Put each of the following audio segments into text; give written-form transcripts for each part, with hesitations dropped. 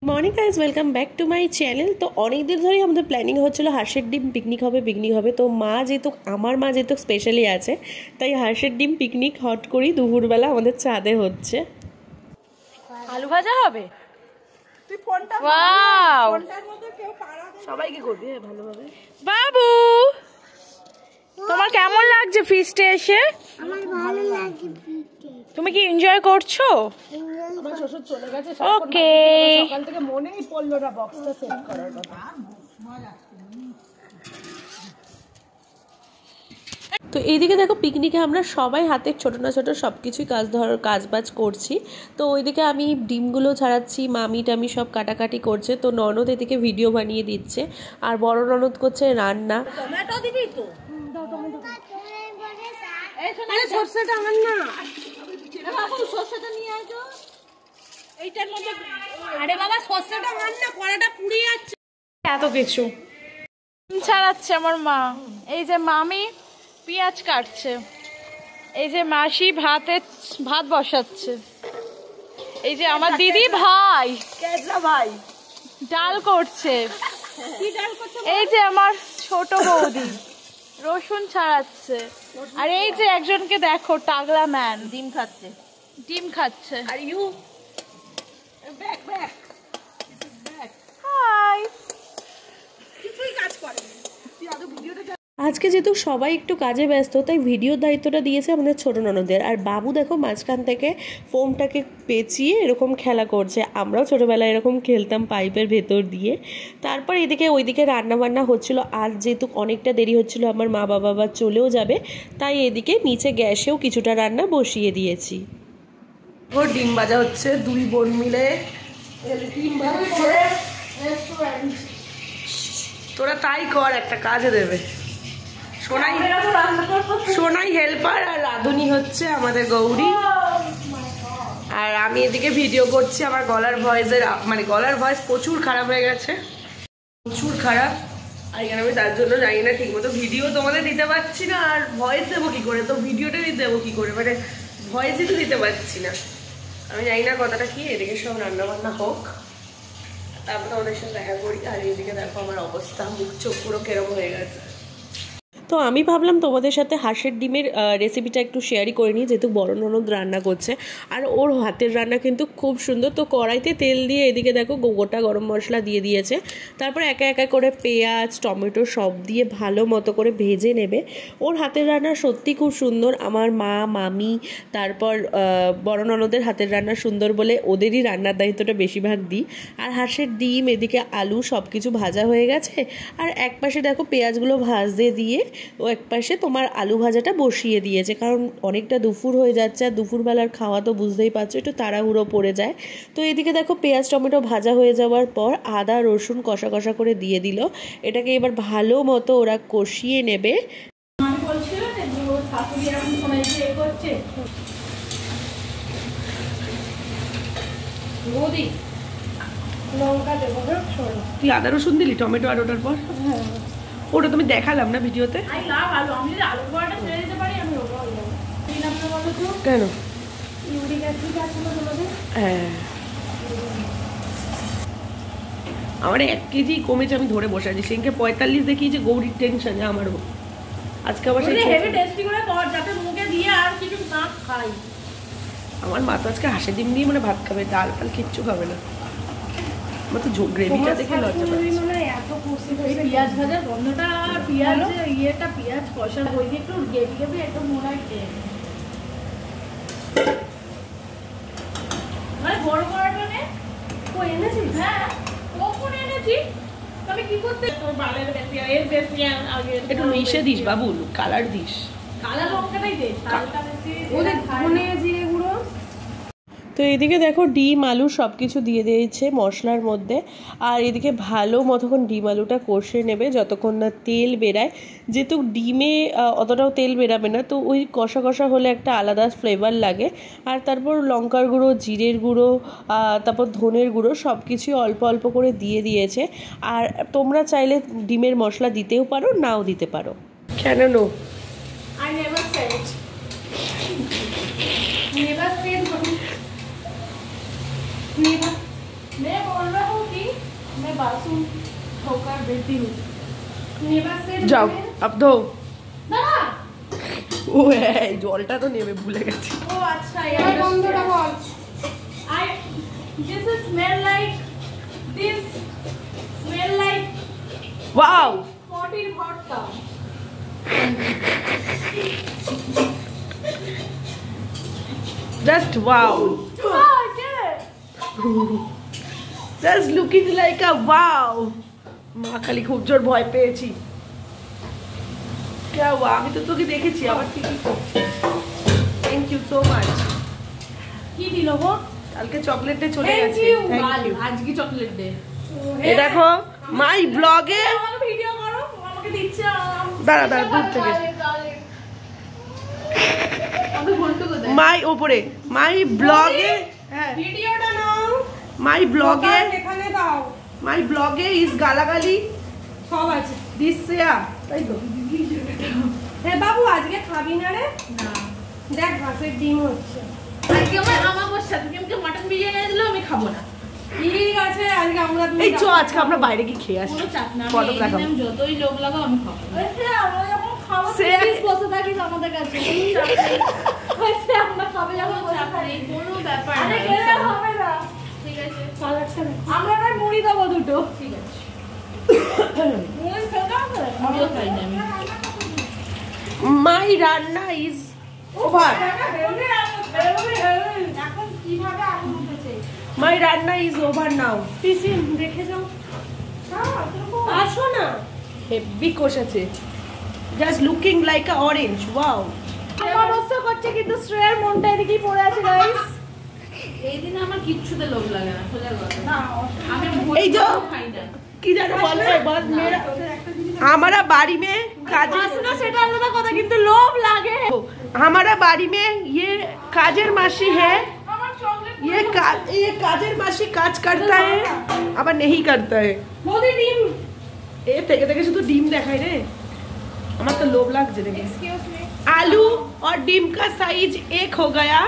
Morning guys welcome back to my channel. तो अनेक दिन धरे हमारे प्लानिंग होच्छिलो हाঁসের ডিম पिकनिक होबे तो मा जेहेतु आमार मा जेहेतु स्पेशली आछे ताई हाঁসের ডিম पिकनिक हट करी दुपुरबेला आमादेर छादे होच्छे। आलू भाजा होबे सबाइके करबি भालोभाবে। बाबू তোমার কেমন লাগছে ফিস্টে এসে? আমার ভালো লাগছে ফিস্টে। তুমি কি এনজয় করছো? আমার শ্বশুর চলে গেছে ওকে সকাল থেকে মনেই পড়লো না বক্সটা সেট করার কথা। তো এইদিকে দেখো পিকনিকে আমরা সবাই হাতে ছোট না ছোট সব কিছুই কাজবাজ করছি। তো ওইদিকে আমি ডিমগুলো ছাড়াচ্ছি, মামি টামি সব কাটাকাটি করছে। তো ননদ এদিকে ভিডিও বানিয়ে দিচ্ছে আর বড় ননদ করছে রান্না। টমেটো দিবি তো? দাও টমেটো। আরে সরষেটা আন না। বাবু সরষেটা নিয়ে আয় তো। এইটার মধ্যে আরে বাবা সরষেটা আন না, কড়াটা পুড়ে যাচ্ছে। এত কিছু ছাড়াচ্ছে আমার মা। এই যে মামি পেঁয়াজ কাটছে, এই যে মাসি ভাত বসাচ্ছে, এই যে আমার দিদি ভাই ডাল করছে, এই যে আমার ছোট বৌদি রসুন ছাড়াচ্ছে, আর এই যে একজনকে দেখো টাগলা ম্যান ডিম খাচ্ছে। আর ইউ হাই কিছুই কাজ করে তুই আগে ভিডিওটা। আজকে যেহেতু সবাই একটু কাজে ব্যস্ত তাই ভিডিওর দায়িত্বটা দিয়েছে আমাদের ছোট ননদের। আর বাবু দেখো মাঝখান থেকে ফোমটাকে পেঁচিয়ে এরকম খেলা করছে। আমরাও ছোটোবেলায় এরকম খেলতাম পাইপের ভেতর দিয়ে। তারপর এদিকে ওইদিকে রান্নাবান্না হচ্ছিল। আর যেহেতু অনেকটা দেরি হচ্ছিল আমার মা বাবা চলেও যাবে, তাই এদিকে নিচে গ্যাসেও কিছুটা রান্না বসিয়ে দিয়েছি। ওর ডিম ভাজা হচ্ছে, দুই বোন মিলে ডিম ভাজছে। তোরা তাই কর, একটা কাজে দেবে। সোনাই হেল্পার আর রাধুনি হচ্ছে আমাদের গৌরী। আর আমি এদিকে ভিডিও করছি। আমার গলার ভয়েস প্রচুর খারাপ হয়ে গেছে, প্রচুর খারাপ। আর এখানে আমি তার জন্য জানি না ঠিক মতো ভিডিও তোমাদের দিতে পারছি না। আর ভয়েস দেবো কি করে, তো ভিডিওটা দেবো কি করে, মানে ভয়েসই তো দিতে পারছি না। আমি জানি না কথাটা কি। এদিকে সব রান্না বান্না হোক, তারপর তোমাদের সাথে দেখা করি। আর এইদিকে দেখো আমার অবস্থা, মুখ চোখ পুরো কেরম হয়ে গেছে। তো আমি ভাবলাম তোমাদের সাথে হাঁসের ডিমের রেসিপিটা একটু শেয়ারই করে নিই, যেহেতু বড় ননদ রান্না করছে আর ওর হাতের রান্না কিন্তু খুব সুন্দর। তো কড়াইতে তেল দিয়ে এদিকে দেখো গোটা গরম মশলা দিয়ে দিয়েছে। তারপর একা একা করে পেঁয়াজ টমেটো সব দিয়ে ভালো মতো করে ভেজে নেবে। ওর হাতের রান্না সত্যি খুব সুন্দর। আমার মা মামি তারপর বড় ননদের হাতের রান্না সুন্দর বলে ওদেরই রান্নার দায়িত্বটা বেশিরভাগ দিই। আর হাঁসের ডিম এদিকে আলু সব কিছু ভাজা হয়ে গেছে। আর এক পাশে দেখো পেঁয়াজগুলো ভাজতে দিয়ে ও এক পাশে তোমার আলু ভাজাটা বসিয়ে দিয়েছে, কারণ অনেকটা দুপুর হয়ে যাচ্ছে। আর দুপুরবেলার খাওয়া তো বুঝতেই পারছো একটু তাড়াহুড়ো পড়ে যায়। তো এদিকে দেখো পেঁয়াজ টমেটো ভাজা হয়ে যাওয়ার পর আদা রসুন কষা কষা করে দিয়ে দিল। এটাকে এবার ভালো মতো ওরা কষিয়ে নেবে। তুই আদা রসুন দিলি টমেটো আর ওটার পর? ওটা তুমি দেখালাম না ভিডিওতে। কেন? হ্যাঁ আমার 1 কেজি কমেছে, আমি ধরে বসে আছি। সেদিনকে 45 দেখিয়েছে, গৌরীর টেনশন আমারও। আজকে আবার আমার মা তো আজকে হাঁসের ডিম দিয়ে মানে ভাত খাবে, ডাল ফাল কিচ্ছু খাবে না। আমার তো গ্রেভিটা দেখে লজ্জা পাচ্ছে। পেঁয়াজ ভাজার গন্ধটা, পেঁয়াজ ইয়েটা, পেঁয়াজ কষার বই দিয়ে একটু গ্রেভি গ্রেভি একটু মনে হয় খেয়ে মানে বড় করাটা নে কই এনেছিস? হ্যাঁ কখন এনেছি? তবে কি করতে তোর বালের বেশি এর বেশি আগে একটু মিশে this Babu, colour this, colour লঙ্কাটাই দে, কালারটা বেশি ওদের ধনে জিরে গুঁড়ো। তো এদিকে দেখো ডিম আলু সব কিছু দিয়ে দিয়েছে মশলার মধ্যে। আর এদিকে ভালো মতক্ষণ ডিম আলুটা কষে নেবে যতক্ষণ না তেল বেরায়। যেহেতু ডিমে অতটাও তেল বেরাবে না, তো ওই কষা কষা হলে একটা আলাদা ফ্লেভার লাগে। আর তারপর লঙ্কার গুঁড়ো জিরের গুঁড়ো তারপর ধনের গুঁড়ো সব কিছুই অল্প অল্প করে দিয়ে দিয়েছে। আর তোমরা চাইলে ডিমের মশলা দিতেও পারো, নাও দিতে পারো। কেন no? I never said. Never said. मैं बोल रहा हूँ कि मैं बाथरूम धोकर देती हूँ। যাও আপ ধো। দাদা ও হ্যাঁ জলটা তো নেবে ভুলে গেছি। ও আচ্ছা এই বন্ধটা বল। I this is smell like wow potty vodka. Just wow just looking like a wow. মা খালি খুব জোর ভয় পেয়েছি। क्या हुआ? আমি তো তোকে দেখেছি আবার ঠিকই করছি। Thank you so much. কি দিল গো? কালকে চকলেট ডে চলে গেছে। Thank you. আজকে চকলেট দে। এই দেখো মাই ব্লগে আমাকে ভিডিও করো, আমাকে দিচ্ছে। দাঁড়া দাঁড়া দূর থেকে আমি ঘন্টু কোথায়? মাই ওপরে মাই ব্লগে হ্যাঁ ভিডিওটা নাও। মাই ব্লগে এখানে দাও। মাই ব্লগে ইজ গালাগালি সব আছে। দিস সেয়া তাই তো। হ্যাঁ বাবু আজকে খাবি না রে? না। দেখ ঘাসের ডিম হচ্ছে। আজকে আমার বসা তুমি আমাকে মাটন বিরিয়ানি দিল আমি খাবো না। ঠিক আছে আজকে আমরা এই চো আজকে আমরা বাইরে কি খেয়ে আসি। পুরো চাপ না। ফটো লাগাও। আমি যতই লোভ লাগাও আমি খাবো। আচ্ছা আমরা যখন খাবো সে- প্লিজ বসে থাকিস আমাদের কাছে। আচ্ছা আমরা খাবে যখন বসে থাকি কোনো ব্যাপার না। আরে খেলে হবে না। ঠিক আছে সালাডটা আমরা না মুড়ি দেবো দুটো। ঠিক আছে। মুড়ি খেতে হবে? মুড়িও খাই না আমি। মাই রান্না ইজ ওভার এখন কিভাবে আগুন উঠেছে? মাই রান্না ইজ ওভার নাও। পিসি দেখে যাও। আসো না। হেভি কষাছে just looking like a orange wow. অবশ্য করছে কিন্তু শ্রেয়ার মনটা এদিকেই পড়ে আছে গাইস। এই দিন আমার কিচ্ছুতে লোভ লাগে না সোজা কথা। না আমি এই যে খাই না। কি জানো বলো বাদ মেরা हमारा बाड़ी में काजर না সেটা আলাদা কথা কিন্তু লোভ লাগে। हमारा बाड़ी में ये काजर मासी है। আমার চকলেট ये काजर मासी काज करता है अब नहीं करता है। মোদি ডিম। ए থেকে থেকে শুধু ডিম দেখাই রে আমার তো লোভ লাগছে দেখে। Excuse me. आलू और डिम का साइज एक हो गया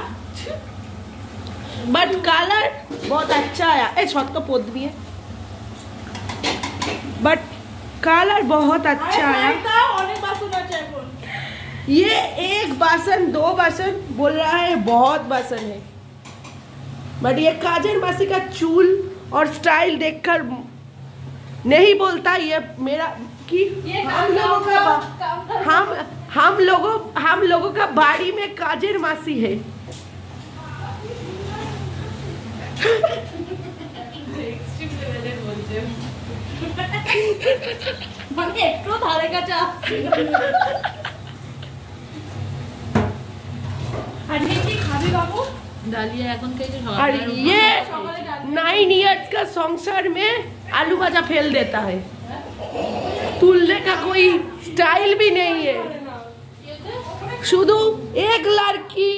बट कलर बहुत अच्छा आया। ए छत को पोत दिए बट कलर बहुत अच्छा आया। অনেক বাসন আছে এখন। ये एक बासन दो बासन बोल रहा है बहुत बासन है बट ये काजर मासी का चूल और स्टाइल देखकर नहीं बोलता ये मेरा कि हम लोगों का बाड़ी में काजर मासी है। মানে একটু ধারে কাছে আসছে। আজকে কি খাবি বাবু? ডালিয়া এখন খেয়েছে और ये 9 इयर्स का संसार में आलू भाजा फेल देता है। तुलने का कोई स्टाइल भी नहीं है। शुद्ध एक लड़की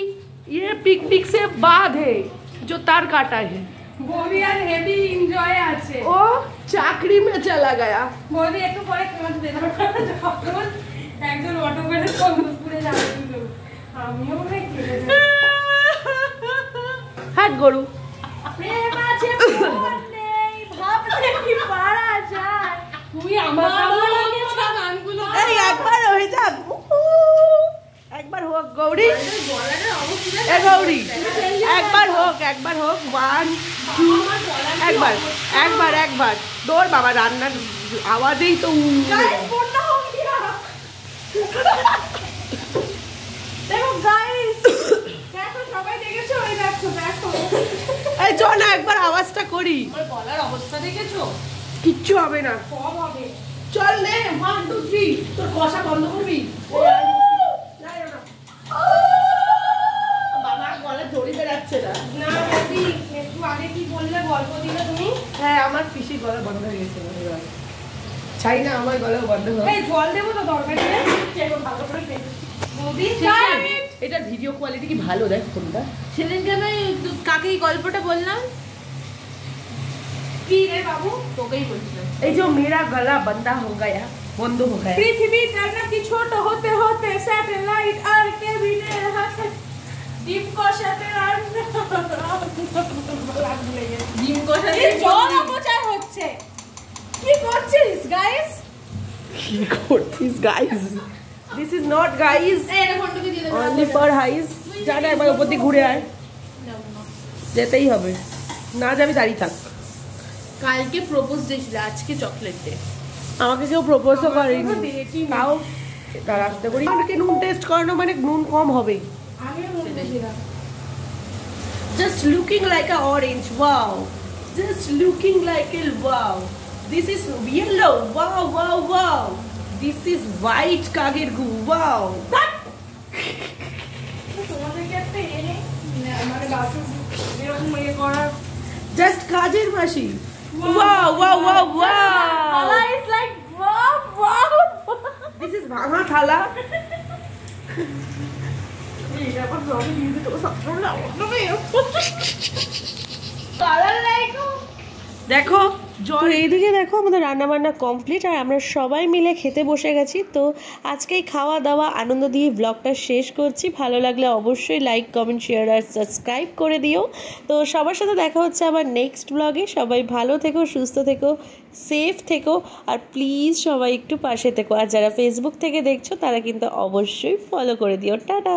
ये पिकनिक से बाद है जो तार काटा है। বৌদি আর হেভি এনজয় আছে। वो चाकरी में चला गया। বৌদি একটু পরে খাওয়াতে দেবে। যখন একজন অটো করে সন্দুজপুরে যাবে কিন্তু আমিও না খেলে যাব। हाथ गोरू প্রেম আছে প্রেম নেই ভাবতে কি পারা যায়। তুই আমার সামনে লাগিয়েছ গানগুলো। এই একবার হয়ে যাক একবার হোক গৌরী এ গৌরী একবার হোক 1 2 একবার দৌড় বাবা রান্নার আওয়াজেই তো গাইস ফোনটা হোক দিয়া। দেখো গাইস দেখো সবাই দেখেছো এই দেখো। এই চল না একবার আওয়াজটা করি। আমার গলার অবস্থা দেখেছো? কিচ্ছু হবে না সব হবে। চল নে 1 2 3 তোর কষা বন্ধ করবি। বাবা গলা জড়ি বেরাচ্ছে না। না বৌদি একটু আগে কি বললে গল্প দিলে তুমি? হ্যাঁ আমার পিসির গলা বন্ধ হয়ে গেছে এবার। চাই না আমার গলা বন্ধ হোক। এই জল দেবো তো দরকার নেই। এখন ভালো করে খেতে। বৌদি এটা ভিডিও কোয়ালিটি কি ভালো দেখ ফোনটা। সেদিনকে আমি কাকে এই গল্পটা বললাম কি রে বাবু? তোকেই বলছিলাম। এই যে मेरा गला बंदा हो गया বন্ধ हो गया। পৃথিবী জানা কি ছোট হতে হতে স্যাটেলাইট আর কেবিনের হাতে ডিম কষাতে আর ডিম কষাতে জল অপচয় হচ্ছে। কি করছিস গাইস? কি করছিস guys? This is not guys, এটা ঘন্টুকে দিয়ে দে। Only for হাইস। জানা একবার উপর দিয়ে ঘুরে আয়, যেতেই হবে, না যাবি দাঁড়িয়ে থাক। কালকে প্রপোজ ডে ছিল, আজকে চকলেট ডে। আমাকে কেউ প্রপোজও করেনি, তাও রাস্তা করি। আমাকে নুন টেস্ট করানো মানে নুন কম হবে। Just looking like a orange, wow. Just looking like a wow. This is yellow, wow, wow, wow. This is white kager goo, wow. Just kajer mashi. Wow, wow, wow, wow. Is like wow, wow. This is bhanga thala. দেখো তো এইদিকে দেখো আমাদের রান্না বান্না complete আর আমরা সবাই মিলে খেতে বসে গেছি। তো আজকেই খাওয়া দাওয়া আনন্দ দিয়ে ব্লগটা শেষ করছি। ভালো লাগলে অবশ্যই লাইক কমেন্ট শেয়ার আর সাবস্ক্রাইব করে দিও। তো সবার সাথে দেখা হচ্ছে আবার নেক্সট ব্লগে। সবাই ভালো থেকো, সুস্থ থেকো, সেফ থেকো আর প্লিজ সবাই একটু পাশে থেকো। আর যারা ফেসবুক থেকে দেখছো তারা কিন্তু অবশ্যই ফলো করে দিও। টাটা।